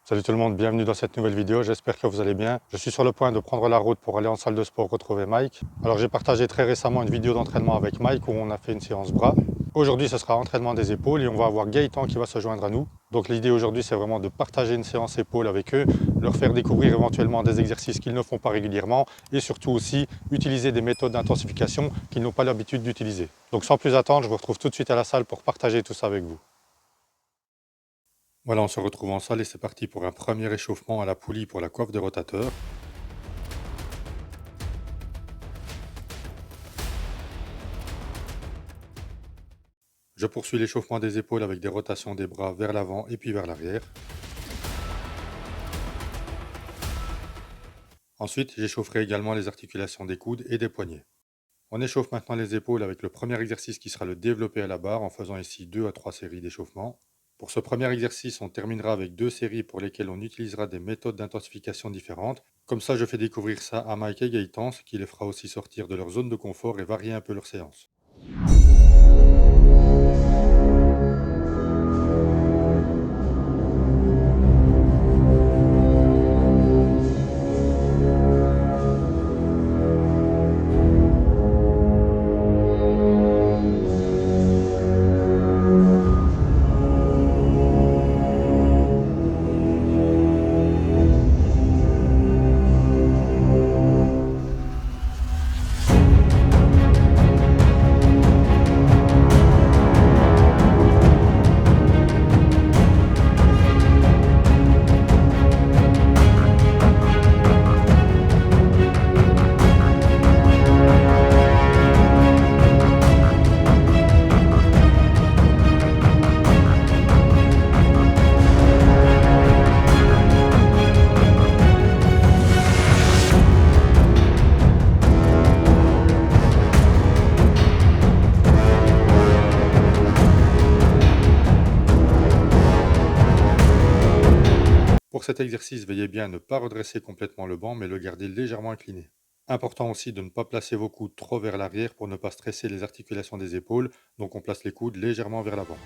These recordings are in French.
Salut tout le monde, bienvenue dans cette nouvelle vidéo, j'espère que vous allez bien. Je suis sur le point de prendre la route pour aller en salle de sport retrouver Mike. Alors j'ai partagé très récemment une vidéo d'entraînement avec Mike où on a fait une séance bras. Aujourd'hui ce sera entraînement des épaules et on va avoir Gaëtan qui va se joindre à nous. Donc l'idée aujourd'hui c'est vraiment de partager une séance épaules avec eux, leur faire découvrir éventuellement des exercices qu'ils ne font pas régulièrement et surtout aussi utiliser des méthodes d'intensification qu'ils n'ont pas l'habitude d'utiliser. Donc sans plus attendre, je vous retrouve tout de suite à la salle pour partager tout ça avec vous. Voilà, on se retrouve en salle et c'est parti pour un premier échauffement à la poulie pour la coiffe de rotateur. Je poursuis l'échauffement des épaules avec des rotations des bras vers l'avant et puis vers l'arrière. Ensuite, j'échaufferai également les articulations des coudes et des poignets. On échauffe maintenant les épaules avec le premier exercice qui sera le développé à la barre en faisant ici 2 à 3 séries d'échauffement. Pour ce premier exercice, on terminera avec 2 séries pour lesquelles on utilisera des méthodes d'intensification différentes. Comme ça, je fais découvrir ça à Mike et Gaëtan, ce qui les fera aussi sortir de leur zone de confort et varier un peu leur séance. Pour cet exercice, veillez bien à ne pas redresser complètement le banc, mais le garder légèrement incliné. Important aussi de ne pas placer vos coudes trop vers l'arrière pour ne pas stresser les articulations des épaules, donc on place les coudes légèrement vers l'avant.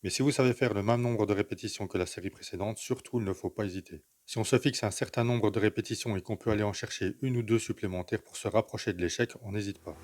Mais si vous savez faire le même nombre de répétitions que la série précédente, surtout il ne faut pas hésiter. Si on se fixe un certain nombre de répétitions et qu'on peut aller en chercher une ou deux supplémentaires pour se rapprocher de l'échec, on n'hésite pas.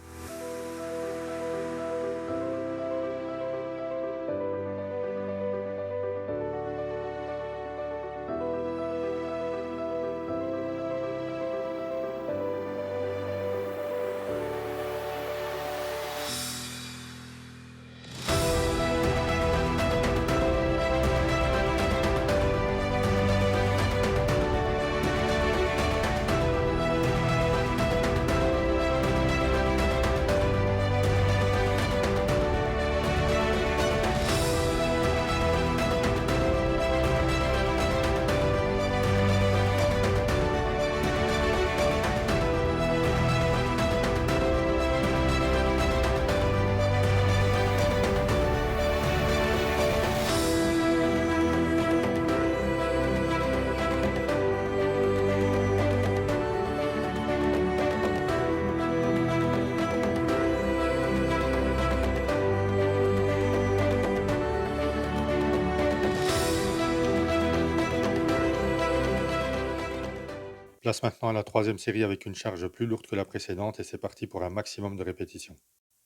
Place maintenant à la troisième série avec une charge plus lourde que la précédente et c'est parti pour un maximum de répétitions.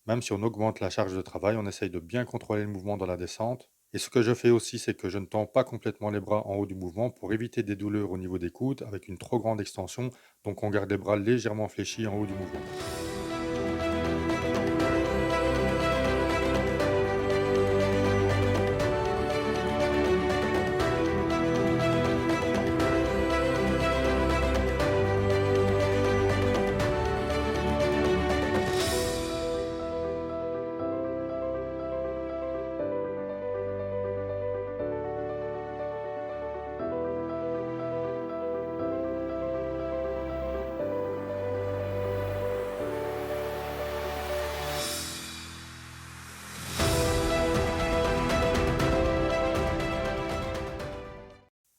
Même si on augmente la charge de travail, on essaye de bien contrôler le mouvement dans la descente. Et ce que je fais aussi, c'est que je ne tends pas complètement les bras en haut du mouvement pour éviter des douleurs au niveau des coudes avec une trop grande extension. Donc on garde les bras légèrement fléchis en haut du mouvement.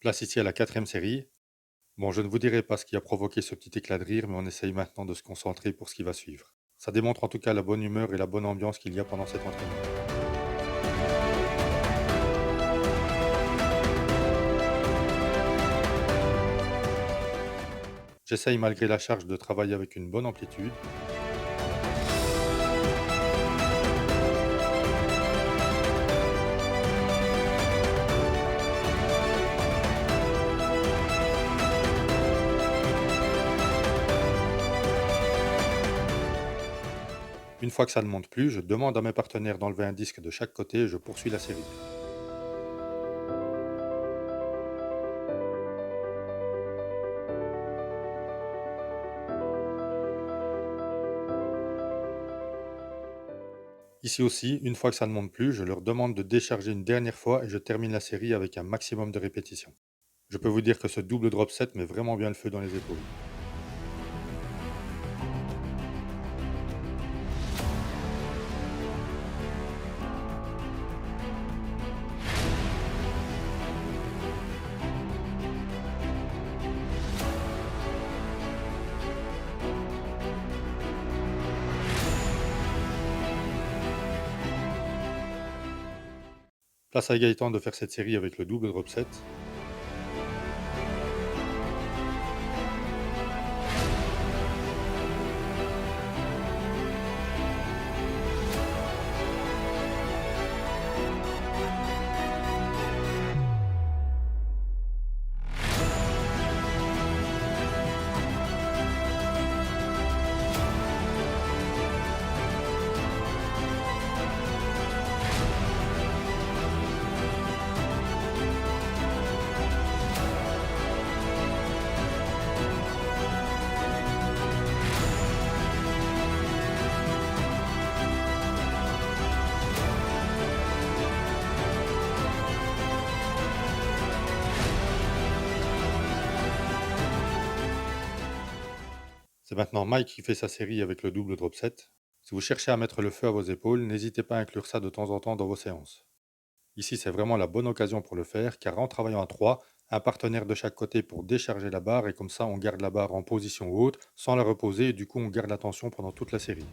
Place ici à la quatrième série. Bon, je ne vous dirai pas ce qui a provoqué ce petit éclat de rire, mais on essaye maintenant de se concentrer pour ce qui va suivre. Ça démontre en tout cas la bonne humeur et la bonne ambiance qu'il y a pendant cet entraînement. J'essaye malgré la charge de travailler avec une bonne amplitude. Une fois que ça ne monte plus, je demande à mes partenaires d'enlever un disque de chaque côté et je poursuis la série. Ici aussi, une fois que ça ne monte plus, je leur demande de décharger une dernière fois et je termine la série avec un maximum de répétitions. Je peux vous dire que ce double drop set met vraiment bien le feu dans les épaules. Place à Gaëtan de faire cette série avec le double drop set. C'est maintenant Mike qui fait sa série avec le double drop set. Si vous cherchez à mettre le feu à vos épaules, n'hésitez pas à inclure ça de temps en temps dans vos séances. Ici, c'est vraiment la bonne occasion pour le faire, car en travaillant à 3, un partenaire de chaque côté pour décharger la barre, et comme ça, on garde la barre en position haute, sans la reposer, et du coup, on garde la tension pendant toute la série.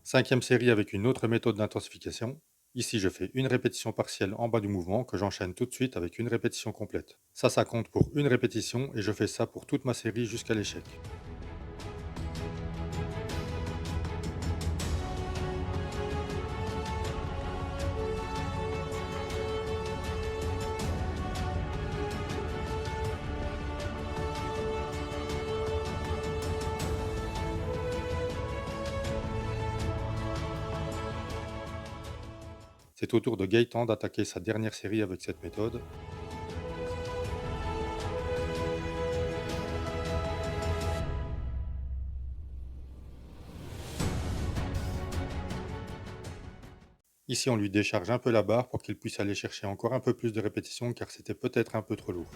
Cinquième série avec une autre méthode d'intensification. Ici, je fais une répétition partielle en bas du mouvement que j'enchaîne tout de suite avec une répétition complète. Ça compte pour une répétition et je fais ça pour toute ma série jusqu'à l'échec. C'est au tour de Gaëtan d'attaquer sa dernière série avec cette méthode. Ici, on lui décharge un peu la barre pour qu'il puisse aller chercher encore un peu plus de répétitions car c'était peut-être un peu trop lourd.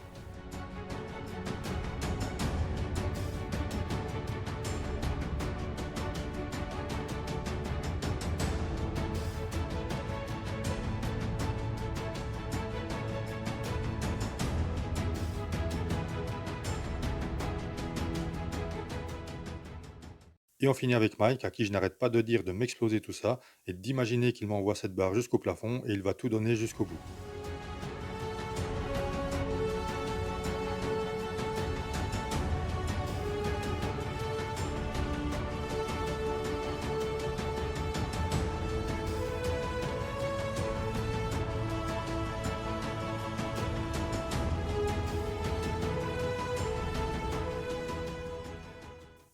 Et on finit avec Mike, à qui je n'arrête pas de dire de m'exploser tout ça et d'imaginer qu'il m'envoie cette barre jusqu'au plafond et il va tout donner jusqu'au bout.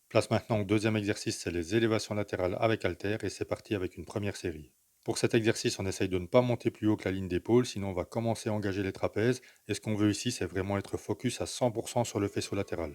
Place maintenant au deuxième exercice, c'est les élévations latérales avec haltères et c'est parti avec une première série. Pour cet exercice, on essaye de ne pas monter plus haut que la ligne d'épaule, sinon on va commencer à engager les trapèzes et ce qu'on veut ici, c'est vraiment être focus à 100% sur le faisceau latéral.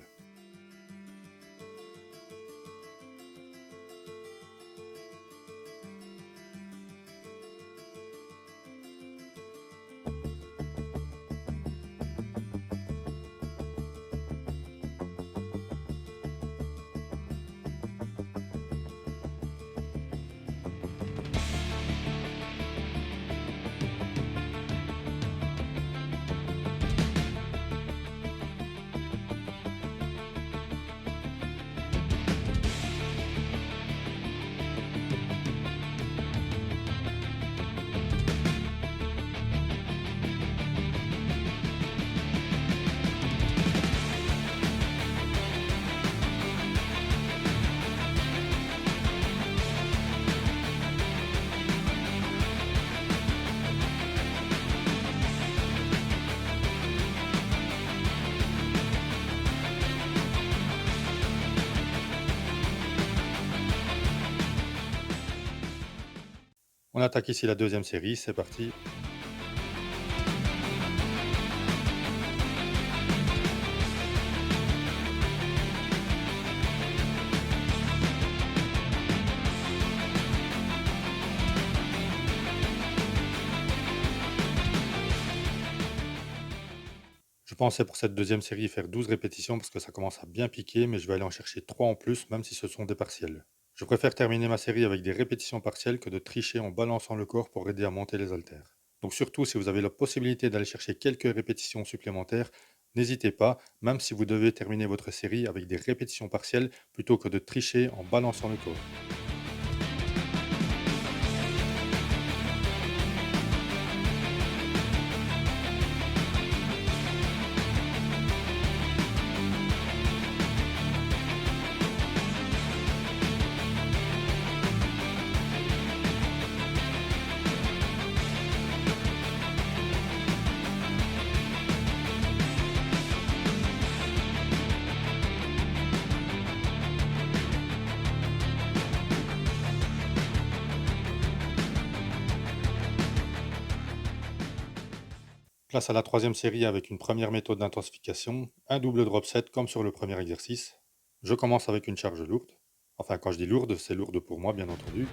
On attaque ici la deuxième série, c'est parti. Je pensais pour cette deuxième série faire 12 répétitions parce que ça commence à bien piquer, mais je vais aller en chercher 3 en plus, même si ce sont des partiels. Je préfère terminer ma série avec des répétitions partielles que de tricher en balançant le corps pour aider à monter les haltères. Donc surtout, si vous avez la possibilité d'aller chercher quelques répétitions supplémentaires, n'hésitez pas, même si vous devez terminer votre série avec des répétitions partielles plutôt que de tricher en balançant le corps. Place à la troisième série avec une première méthode d'intensification, un double drop set comme sur le premier exercice. Je commence avec une charge lourde. Enfin, quand je dis lourde, c'est lourde pour moi, bien entendu.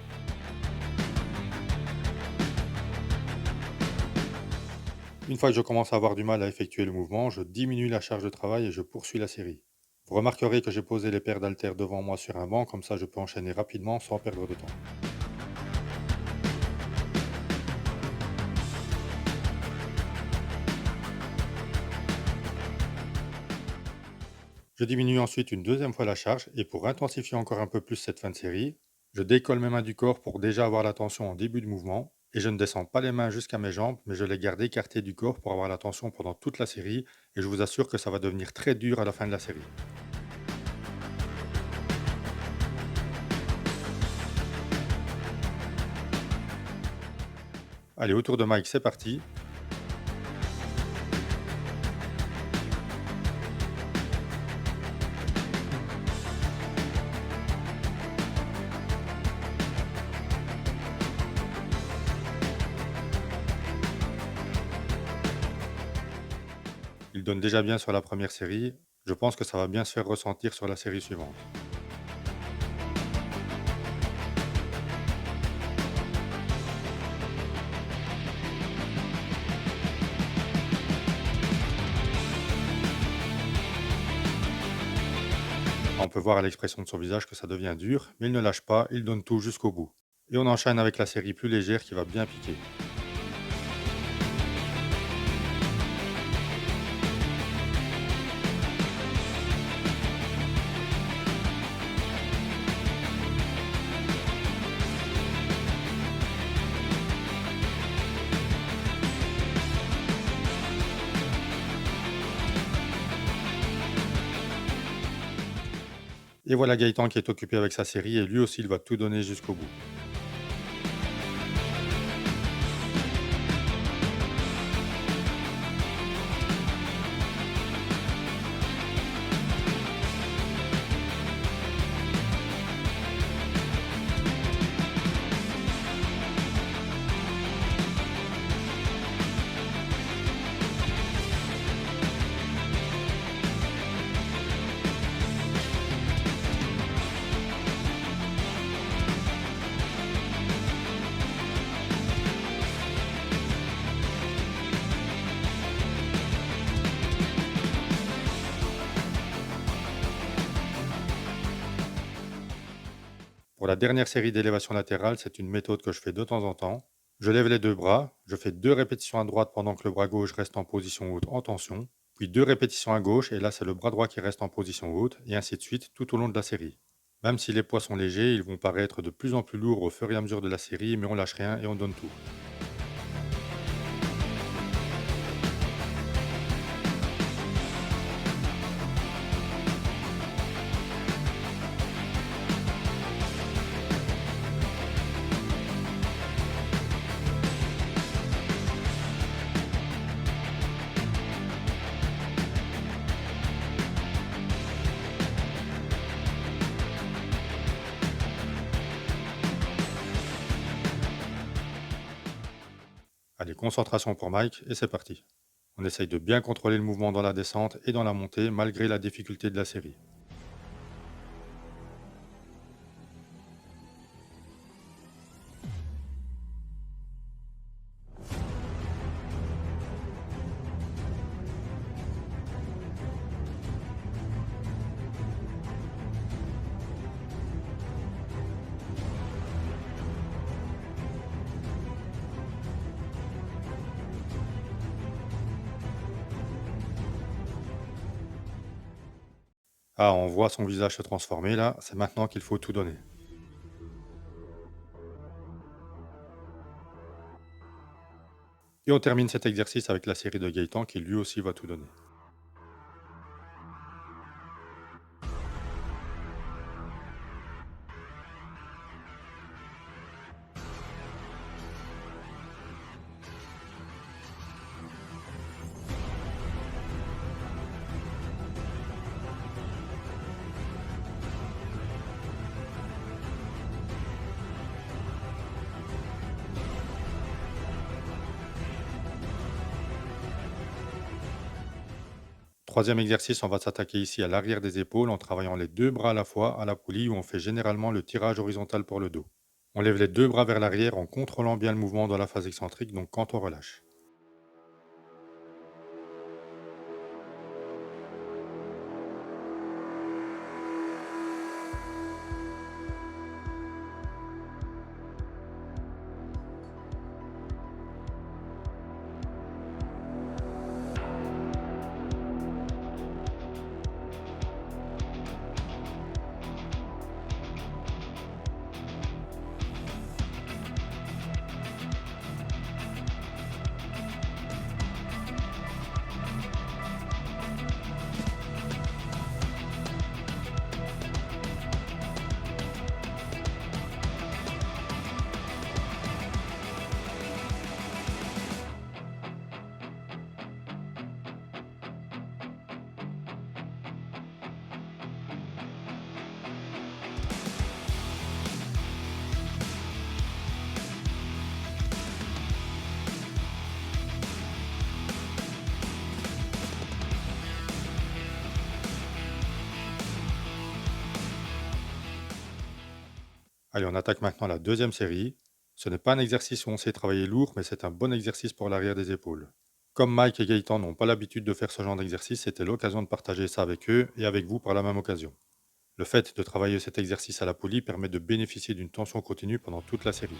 Une fois que je commence à avoir du mal à effectuer le mouvement, je diminue la charge de travail et je poursuis la série. Vous remarquerez que j'ai posé les paires d'haltères devant moi sur un banc, comme ça je peux enchaîner rapidement sans perdre de temps. Je diminue ensuite une deuxième fois la charge et pour intensifier encore un peu plus cette fin de série, je décolle mes mains du corps pour déjà avoir la tension en début de mouvement et je ne descends pas les mains jusqu'à mes jambes mais je les garde écartées du corps pour avoir la tension pendant toute la série et je vous assure que ça va devenir très dur à la fin de la série. Allez, autour de Mike, c'est parti. Il donne déjà bien sur la première série. Je pense que ça va bien se faire ressentir sur la série suivante. On peut voir à l'expression de son visage que ça devient dur, mais il ne lâche pas, il donne tout jusqu'au bout. Et on enchaîne avec la série plus légère qui va bien piquer. Et voilà Gaëtan qui est occupé avec sa série et lui aussi il va tout donner jusqu'au bout. Pour la dernière série d'élévation latérale, c'est une méthode que je fais de temps en temps. Je lève les deux bras, je fais 2 répétitions à droite pendant que le bras gauche reste en position haute en tension, puis 2 répétitions à gauche et là c'est le bras droit qui reste en position haute, et ainsi de suite tout au long de la série. Même si les poids sont légers, ils vont paraître de plus en plus lourds au fur et à mesure de la série, mais on lâche rien et on donne tout. Allez, concentration pour Mike et c'est parti. On essaye de bien contrôler le mouvement dans la descente et dans la montée malgré la difficulté de la série. Ah, on voit son visage se transformer là, c'est maintenant qu'il faut tout donner. Et on termine cet exercice avec la série de Gaëtan qui lui aussi va tout donner. Troisième exercice, on va s'attaquer ici à l'arrière des épaules en travaillant les 2 bras à la fois à la poulie où on fait généralement le tirage horizontal pour le dos. On lève les 2 bras vers l'arrière en contrôlant bien le mouvement dans la phase excentrique, donc quand on relâche. Allez, on attaque maintenant la deuxième série. Ce n'est pas un exercice où on sait travailler lourd, mais c'est un bon exercice pour l'arrière des épaules. Comme Mike et Gaëtan n'ont pas l'habitude de faire ce genre d'exercice, c'était l'occasion de partager ça avec eux et avec vous par la même occasion. Le fait de travailler cet exercice à la poulie permet de bénéficier d'une tension continue pendant toute la série.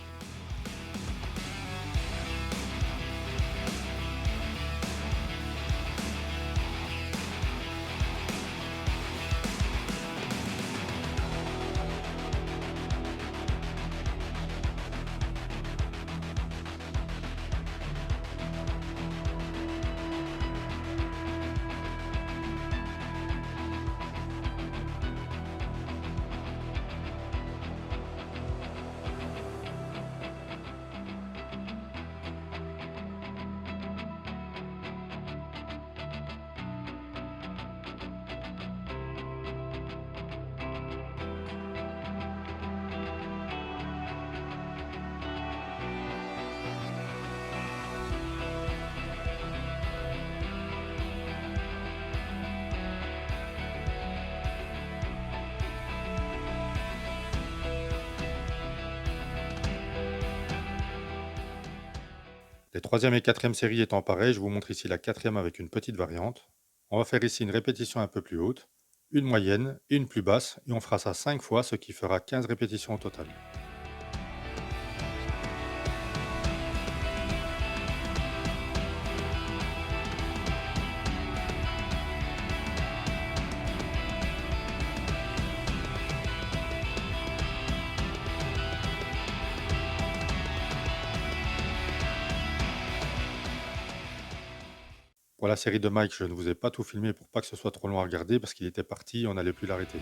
Les troisième et quatrième séries étant pareilles, je vous montre ici la quatrième avec une petite variante. On va faire ici une répétition un peu plus haute, une moyenne et une plus basse, et on fera ça 5 fois, ce qui fera 15 répétitions au total. Pour la série de Mike, je ne vous ai pas tout filmé pour pas que ce soit trop long à regarder parce qu'il était parti et on n'allait plus l'arrêter.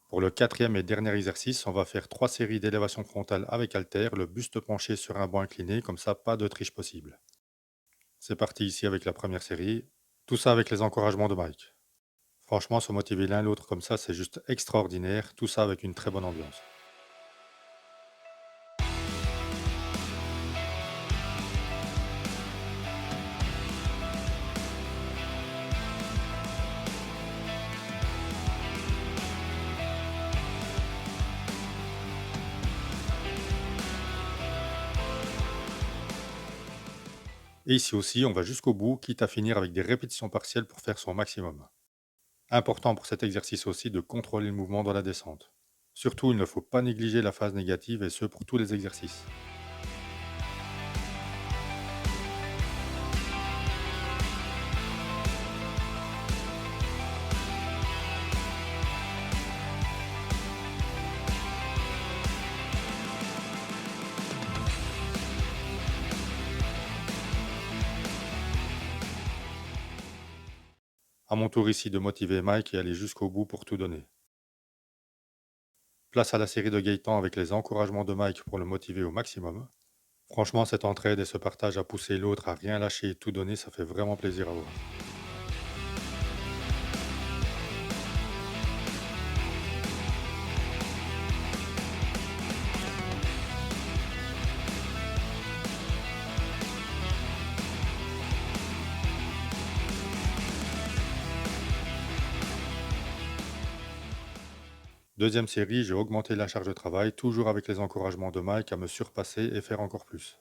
Pour le quatrième et dernier exercice, on va faire 3 séries d'élévation frontale avec haltère, le buste penché sur un banc incliné, comme ça pas de triche possible. C'est parti ici avec la première série, tout ça avec les encouragements de Mike. Franchement, se motiver l'un l'autre comme ça, c'est juste extraordinaire, tout ça avec une très bonne ambiance. Et ici aussi, on va jusqu'au bout, quitte à finir avec des répétitions partielles pour faire son maximum. Important pour cet exercice aussi de contrôler le mouvement dans la descente. Surtout, il ne faut pas négliger la phase négative et ce pour tous les exercices. À mon tour ici de motiver Mike et aller jusqu'au bout pour tout donner. Place à la série de Gaëtan avec les encouragements de Mike pour le motiver au maximum. Franchement, cette entraide et ce partage à pousser l'autre à rien lâcher et tout donner, ça fait vraiment plaisir à voir. Deuxième série, j'ai augmenté la charge de travail, toujours avec les encouragements de Mike à me surpasser et faire encore plus.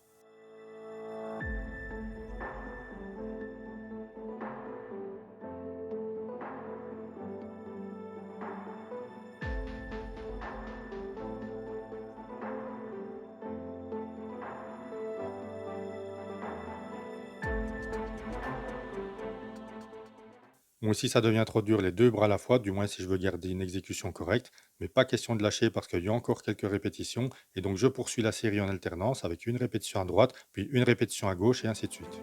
Bon, ici, ça devient trop dur les deux bras à la fois, du moins si je veux garder une exécution correcte, mais pas question de lâcher parce qu'il y a encore quelques répétitions, et donc je poursuis la série en alternance avec une répétition à droite, puis une répétition à gauche, et ainsi de suite.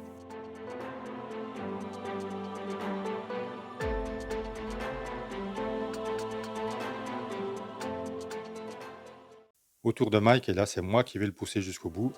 Autour de Mike, et là c'est moi qui vais le pousser jusqu'au bout.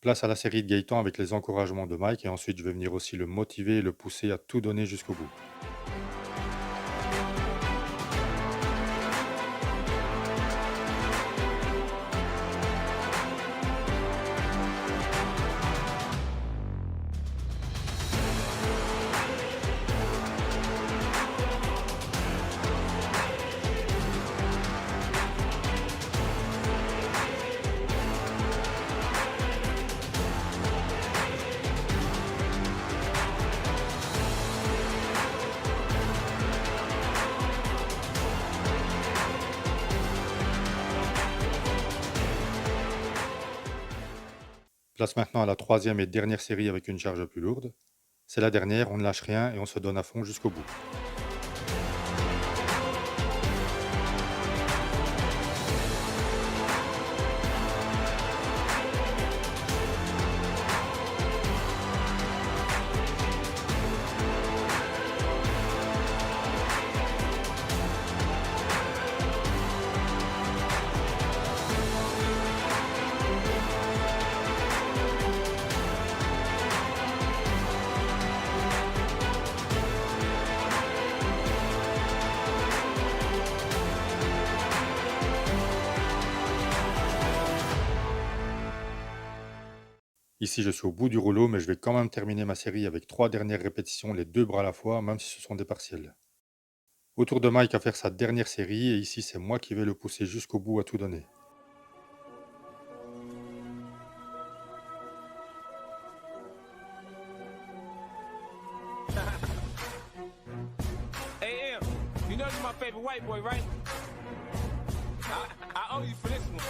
Place à la série de Gaëtan avec les encouragements de Mike, et ensuite je vais venir aussi le motiver et le pousser à tout donner jusqu'au bout. Place maintenant à la troisième et dernière série avec une charge plus lourde. C'est la dernière, on ne lâche rien et on se donne à fond jusqu'au bout. Ici, je suis au bout du rouleau, mais je vais quand même terminer ma série avec 3 dernières répétitions, les 2 bras à la fois, même si ce sont des partiels. Autour de Mike à faire sa dernière série, et ici, c'est moi qui vais le pousser jusqu'au bout à tout donner. Hey, Em, you know you're my favorite white boy, right? I owe you for this one.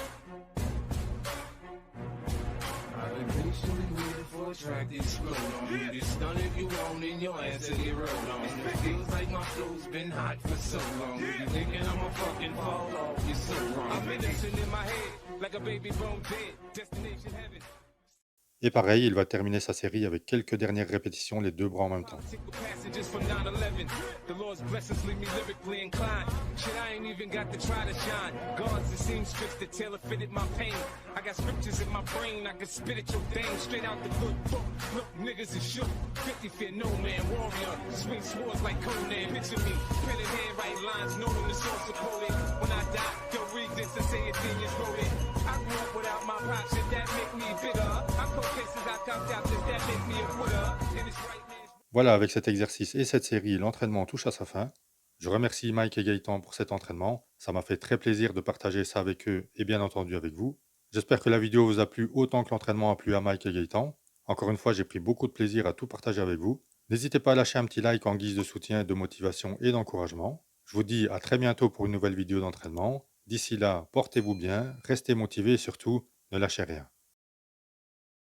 I've been patiently waiting for a track to explode on me. Just stun if you want and your ass to get rolled on. It feels like my flow's been hot for so long. If you thinking I'ma fucking fall off, you're so wrong. I'm innocent in my head, like a baby bone dead. Destination heaven. Et pareil, il va terminer sa série avec quelques dernières répétitions, les 2 bras en même temps. Passages from 9/11. The Lord's blessings leave me lyrically inclined. Shit, I ain't even got to try to shine. Guards and seamstress that tailor fitted my pain. I got scriptures in my brain. I can spit at your thing straight out the good book. Look, niggas is shook. 50 fear no man, warrior. Swing swords like Conan. Picture me, pen in hand, write lines, knowing the source of quoted. When I die, go read this and say a genius wrote it. I grew up without my pops, shit that make me bitter. I cold cases I copped out, does that make me a quitter? And it's right, man. Voilà, avec cet exercice et cette série, l'entraînement touche à sa fin. Je remercie Mike et Gaëtan pour cet entraînement. Ça m'a fait très plaisir de partager ça avec eux et bien entendu avec vous. J'espère que la vidéo vous a plu autant que l'entraînement a plu à Mike et Gaëtan. Encore une fois, j'ai pris beaucoup de plaisir à tout partager avec vous. N'hésitez pas à lâcher un petit like en guise de soutien, de motivation et d'encouragement. Je vous dis à très bientôt pour une nouvelle vidéo d'entraînement. D'ici là, portez-vous bien, restez motivés et surtout, ne lâchez rien.